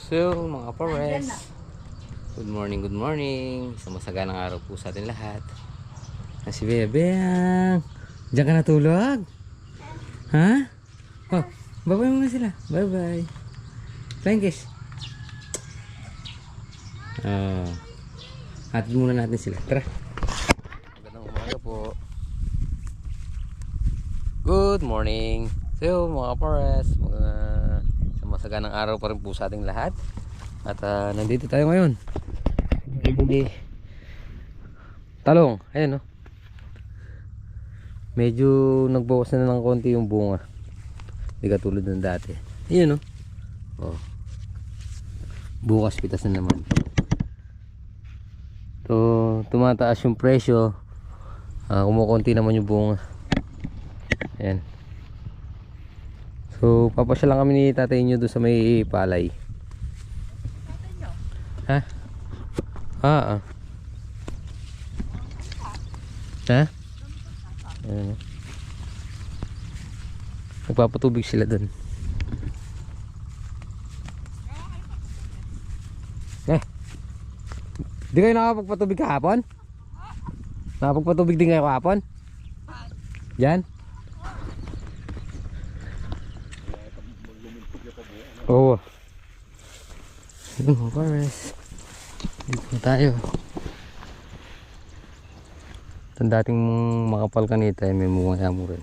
So mga pares, good morning. Isang masaganang araw po sa atin lahat. Si Bebeng, diyan ka natulog? Ha? Oh, bye-bye muna sila. Bye-bye. Flying kiss. Hatid muna natin sila. Tara. Magandang umaga po. Good morning. So mga pares, masaganang araw pa rin po sa ating lahat. At nandito tayo ngayon. Talong, ayan no. Medyo nagbawas na ng konti yung bunga. Hindi katulad ng dati. Ayan no. Oh. Bukas pitas na naman. So, tumataas yung presyo. Kumukunti naman yung bunga. Ayan. So, papasya lang kami ni tatay nyo doon sa may palay. Ha? Ha? Ayan. Nagpapatubig sila doon. Di kayo nakapagpatubig kahapon? Nakapagpatubig din kayo kahapon? Yan? Oo. Mga pares, dito na tayo. Itong dating makapal kanita may mumaya mo rin.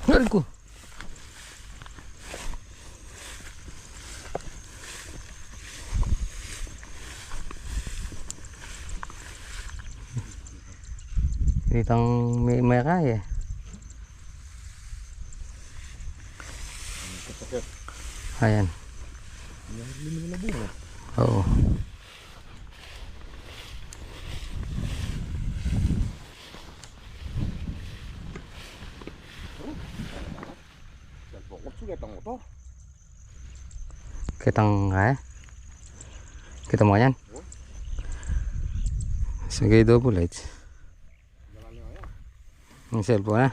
Ngayon ko. Itang may kaya. Ayan. Oo. Kitang kaya? Kita mo yan? Sige, double lights. Ang cellphone na.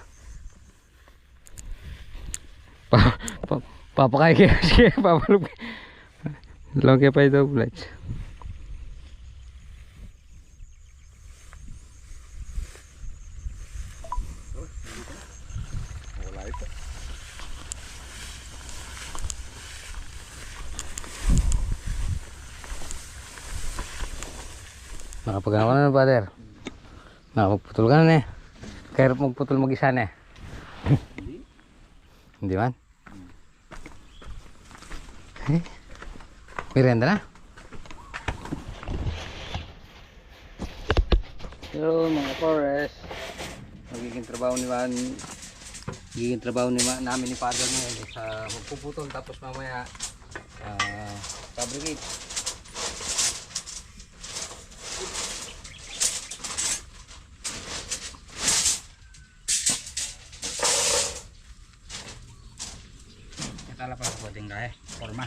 Papakay kaya siya. Papalog. Lang kaya pa yung double lights. Nakapagano ka na na, brother? Nakapagputol ka na eh. Kaya magputol mag-isa na eh. Hindi man? Eh? Merienda na? So mga forest, magiging trabaho namin ni father ngayon sa magpuputol tapos mamaya fabricate. Tala pa po din kaya forma.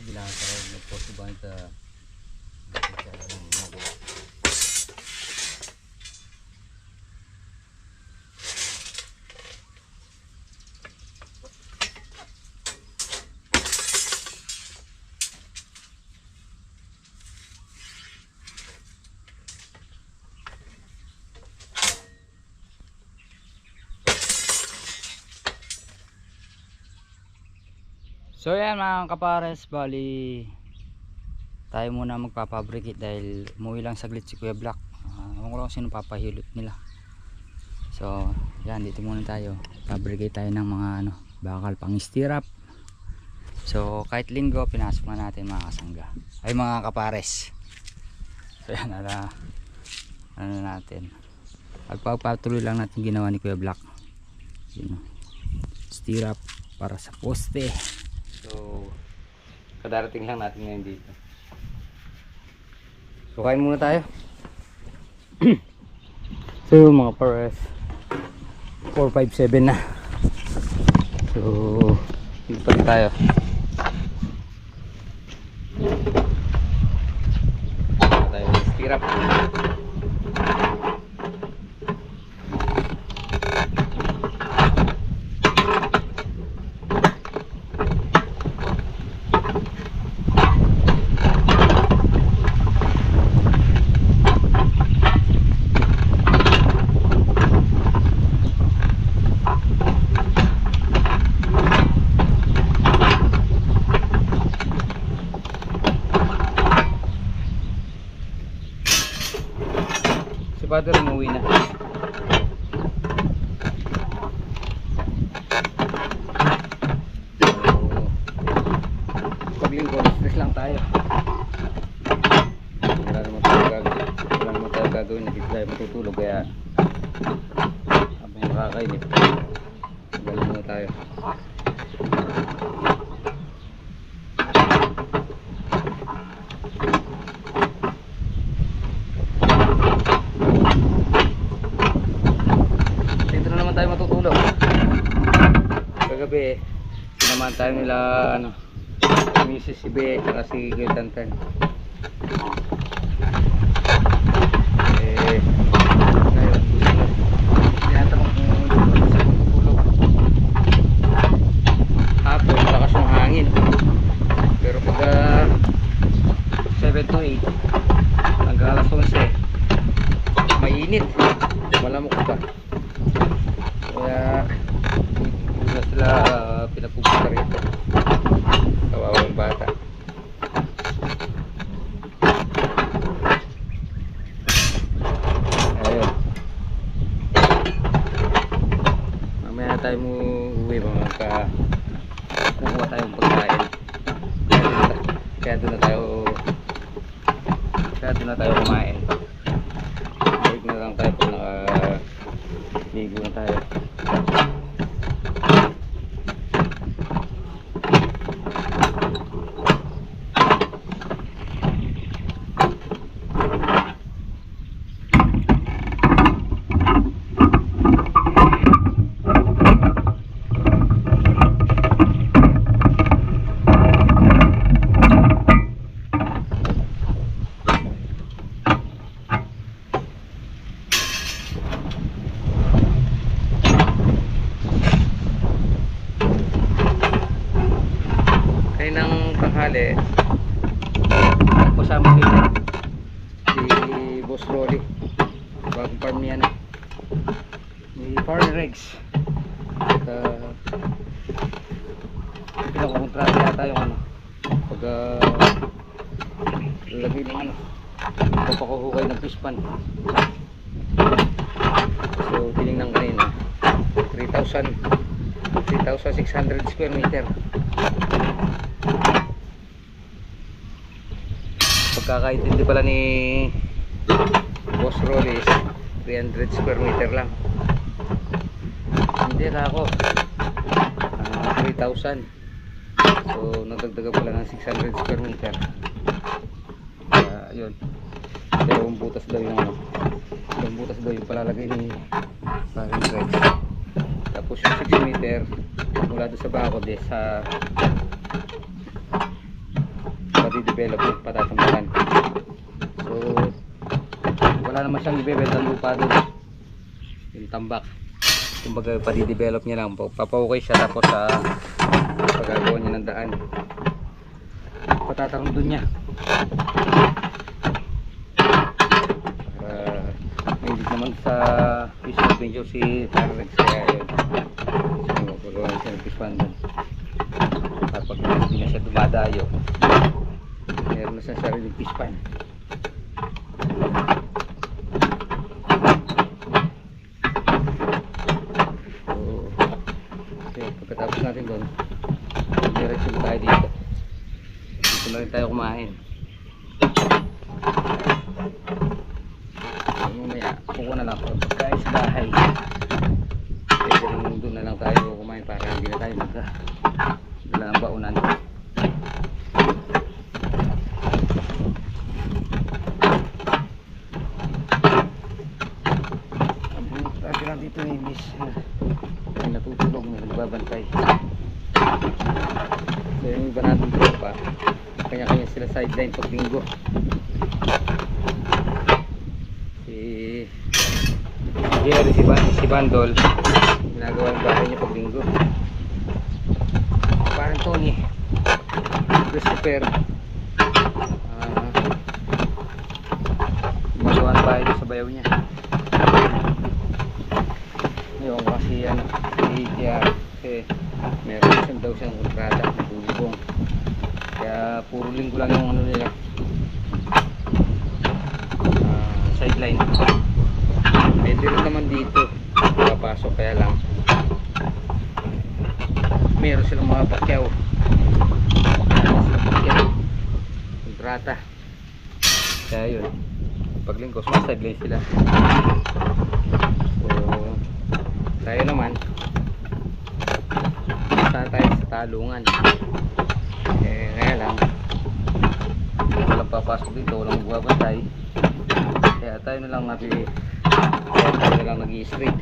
bilang sa rin nagposto ba ito so yan mga kapares, bali tayo muna magpapabricate dahil umuwi lang saglit si Kuya Black. Ewan ko lang kung sino papahilot nila. So yan, dito muna tayo, pabricate tayo ng mga bakal pang stirrup. So kahit linggo pinasok na natin mga kasangga, ay mga kapares. So yan, natin pagpapatuloy lang natin ginawa ni Kuya Black, stirrup para sa poste. So, kadarating lang natin ngayon dito. So, kain muna tayo. So, mga pares, 457 na. So, dito pa tayo. Tayo stirrup. Si Father umuwi na. So, paglinggo, stress lang tayo. Wala naman tayo gagawin. Hindi tayo matutulog. Kaya habang nakakainip, galing muna tayo. Tayo matutulog. Kagabi naman tayo nila Mrs. si Be at si Tantan. Ngayon tinatanong kung matutulog. Hapon malakas yung hangin, pero pag 7 to 8 hanggang alas 11 mainit, malamok pa. Kaya hindi na sila pinapupunta rito. Kawawang bata. Ayun, mamaya tayo uuwi mga kukuha tayong pagkain. Kaya doon na tayo kumain. Balik na lang tayo pag nakaligo na tayo. Tanghali kasama si Boss Rolly, bagong farm niya na may farm rigs at pinakukontrata yata yung pag lalagay ng papakuhukay ng fish pan. So tinignan kanina 3,600 square meter. Pagkakaintindi pala ni Boss Rolly is 300 square meter lang. Hindi na ako 3,000. So natagdaga pala ng 600 square meter. Yun, dalawang butas daw yung palalagay ni Paring Rex. Tapos yung 6 meter mula doon sa bakod sa i-develop yung patatambakan. So wala naman siyang i-develop ng lupa doon, yung tambak. Kumbaga pa-develop niya lang, papawukay siya, tapos pagagawa niya ng daan, patatarong doon niya para hindi naman sa fish adventure si Tarrex. Kaya yun, so pagawa siya ng fish pond doon. Kapag hindi na siya dumadayo, meron na siya sariling fish pond. Pagkatapos natin doon, diretso tayo dito. Dito na rin tayo kumain. Mamaya kukuha na lang pagkain sa bahay. Pwede rin doon na lang tayo kumain para hindi na tayo magdala ng baunan. Ang buhay lang dito ni Miss ay natutulog, may nagbabantay. So yung iba natin tropa, kanya-kanya sila sideline pag linggo. Si Jerry, si Bandol, ginagawa yung bahay niya pag linggo. Parang Tony, Christopher, ginagawa ng bahay sa bayaw niya. Yung kasi kasi meron daw siyang kontrata na bubong, kaya puro linggo lang yung ano nila, sideline. Pwede rin naman dito papasok, kaya lang meron silang mga pakyaw, kontrata, kaya yun pag linggo sideline sila. So tayo naman, saan tayo sa talungan, kaya lang walang papasok dito, walang magbabantay, kaya tayo na lang nag-i-straight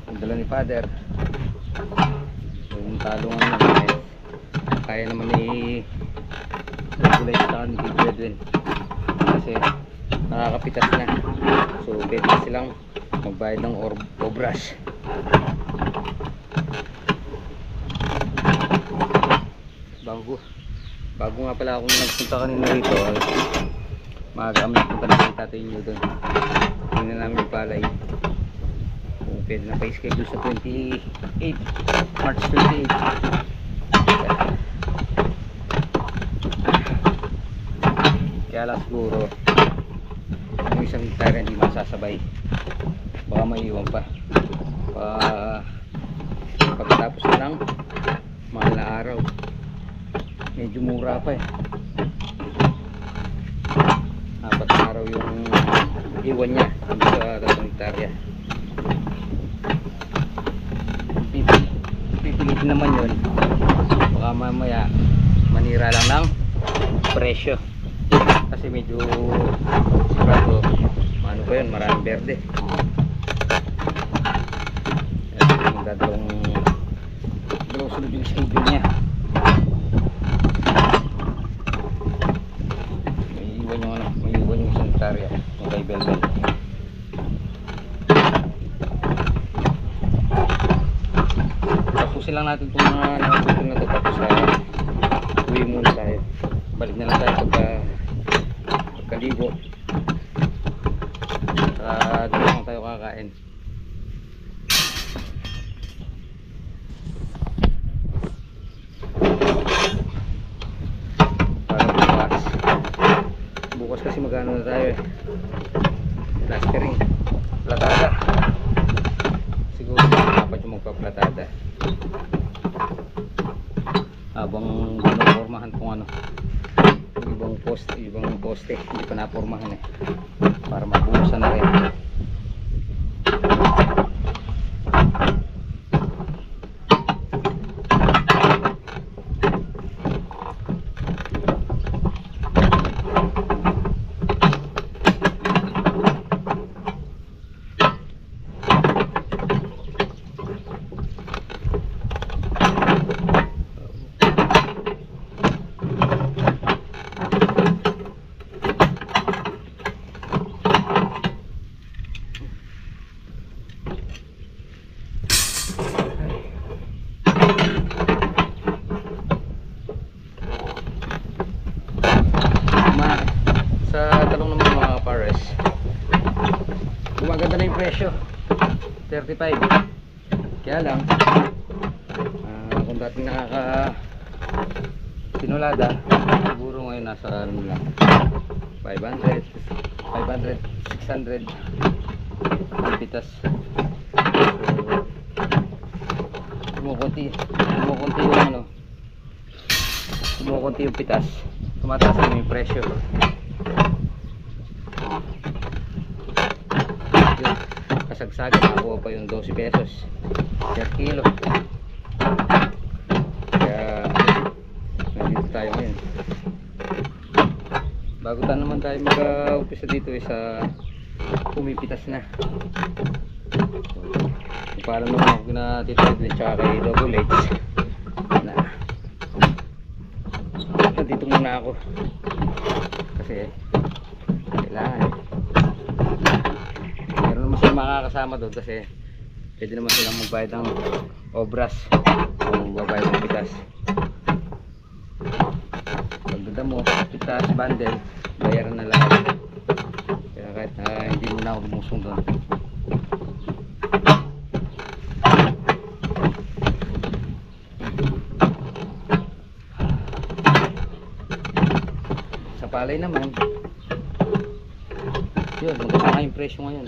ang dala ni Father. So yung talungan naman kaya naman i-regulate sa ni Kid Edwin kasi nakakapitas na, so pwede silang magbayad ng obras. Bago nga pala ako nagpunta kanina rito, maaga kami nagpunta na sa tatay nyo doon. Tingnan namin yung palay kung pwede na pa-schedule sa 28 March 28. Kaya lang siguro yung isang hektarya hindi masasabay, baka maiiwan pa pagkatapos na lang mahal na araw. Medyo mura pa 4 na araw yung iwan niya sa 3 hektarya. Pipilitin naman yun, baka mamaya manira lang ng presyo kasi medyo sigurado ano pa yun, maraming berde. Dalawang sunod yung schedule niya. May iwan yung isang hektarya yung kay Belbel. Tapusin lang natin itong mga nakaputol na ito, tapos uwi muna tayo. Balik na lang tayo pagkaligo. Doon lang tayo kakain. Bukas kasi magano na tayo plastering, platada. Siguro dapat yung magpa-platada habang pinapormahan kung ano yung ibang poste hindi pa napormahan para mabuhusan na rin. presyo 35. Kaya lang kung dating tinulada, siguro ngayon nasa ano lang 500, 600 ang pitas. So kumukunti yung ano, kumukunti yung pitas, tumataas na yung presyo. Yun, kasagsagan nakakuha pa yung 12 pesos per kilo. Kaya nandito tayo ngayon. Bago naman tayo mag-umpisa dito sa pumipitas na. So, para naman ako natitawag din tsaka kay Double H na nandito muna ako kasi kailangan meron naman silang makakasama doon kasi pwede naman silang magbayad ng obras kung magbayad ng pitas. Pagdada mo, pitas, bundle, bayaran na lahat. Kaya kahit hindi mo na ako lumusong doon. Sa palay naman, yun, maganda nga yung presyo ngayon.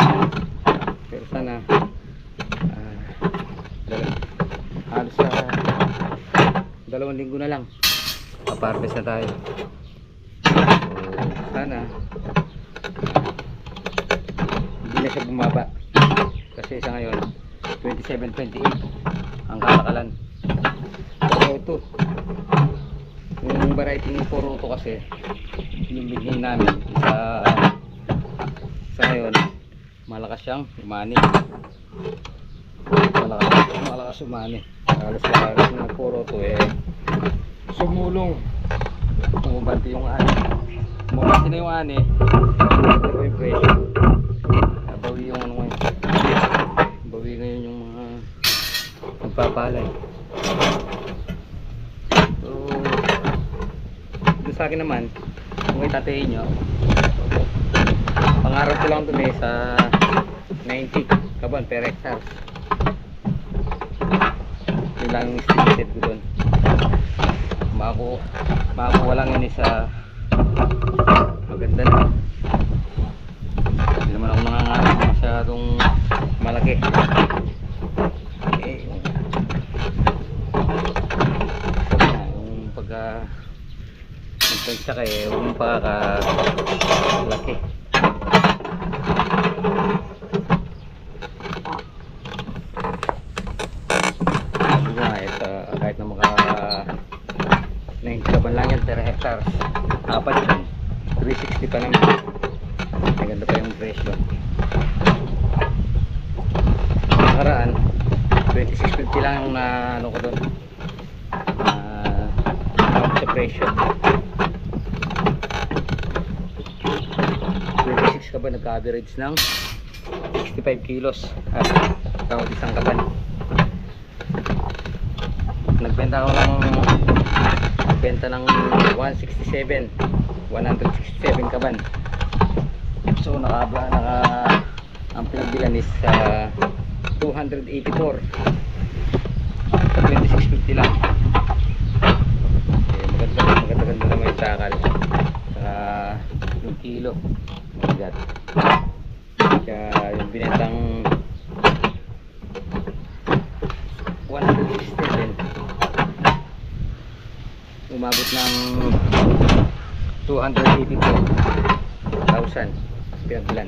Pero sana halos sa 2 linggo na lang paparvest na tayo. So, sana hindi na siya bumaba kasi sa ngayon 27-28 ang kalakalan. Poroto, yung variety ng poroto kasi yung bigay namin sa ngayon malakas siyang umani, malakas umani. Halos ng poroto sumulong, umubanti yung ani, umubanti na yung ani, pero yung presyo bawi yung ano ngayon, bawi ngayon yung mga magpapalay. So doon sa akin naman kung itatayin nyo, pangarap ko lang dun sa 90 kaban per hectare. Yun lang yung estimated ko dun. Makakuha lang yun sa maganda na. Hindi naman ako nangangarap masyadong malaki. Yung pagka nagtagsa ka huwag mong pagkakalaki. Kahit na maka 90 ka lang yan per hectare, apat yun, 360 pa naman. Maganda pa yung presyo. Nakaraan 26.50 lang yung ano ko doon sa presyo. 26 ka ba nagka-average ng 65 kilos tawag isang kaban. Nagbenta ko ng 167 kaban. So ang pinagbilan is 284 sa 26.50 lang. Maganda naman yung takal saka yung kilo mabigat. Kaya yung binentang 167 umabot ng 282,000 pinagbilan.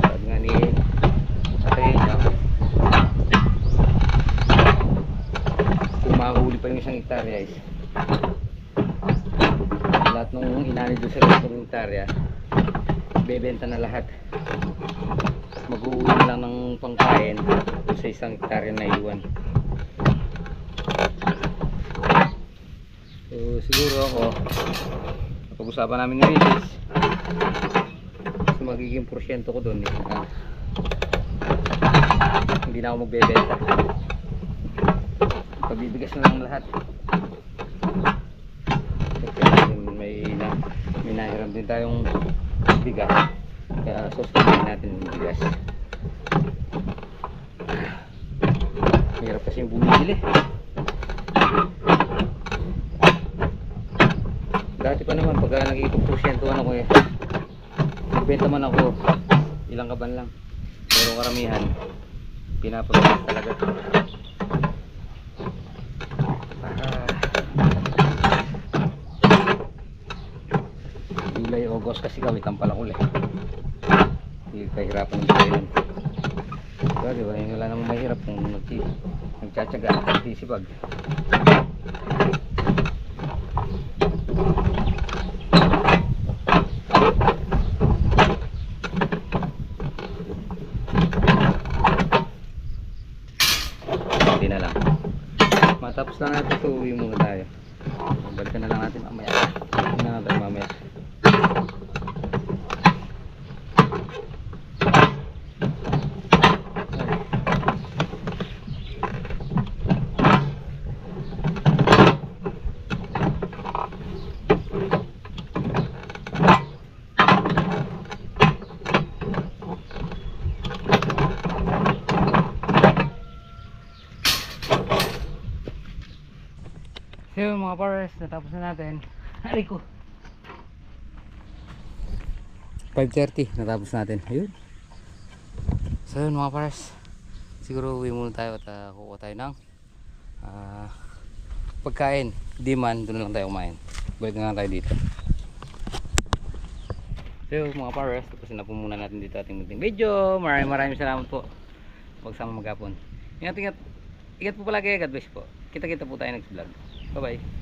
Sabi nga ni Atay niya, kung mahuli pa yung 1 hektarya is lahat nung inani doon sa 1 hektarya bebenta na lahat. Mag-uwi na lang ng pangkain sa 1 hektarya na iwan. So siguro ako pag-usapan namin ni Ricis so magiging porsyento ko doon hindi na ako magbebenta, pabibigas na lang lahat kasi may nahiram Meron din tayong bigas. Kaya susunod natin yung bigas. Hirap kasi yung bumibili. Dati pa naman pag nag-iipagpursyentuhan ako eh. Nagbenta man ako ilang kaban lang. Pero karamihan pinapagas talaga. July, August kasi kawitan pala ulit. Hindi kahirapan ng tayo. Diba, diba? Yung wala namang mahirap kung nagtsatsaga at nagsisipag. Hindi na lang. Matapos lang natin ito, uwi muna tayo. Balikan na lang natin mamaya. Hindi na tayo mamaya. So yun mga pares, natapos na natin. Hari ko. 5:30 natapos natin. Ayun. So yun mga pares, siguro uwi muna tayo at kukuha tayo ng pagkain. Di man, doon lang tayo kumain. Balik na lang tayo dito. So yun mga pares, tapos na po muna natin dito ating munting video. Maraming salamat po. Huwag sama maghapon. Ingat po palagi. God bless po. Kita-kita po tayo next vlog. Bye bye.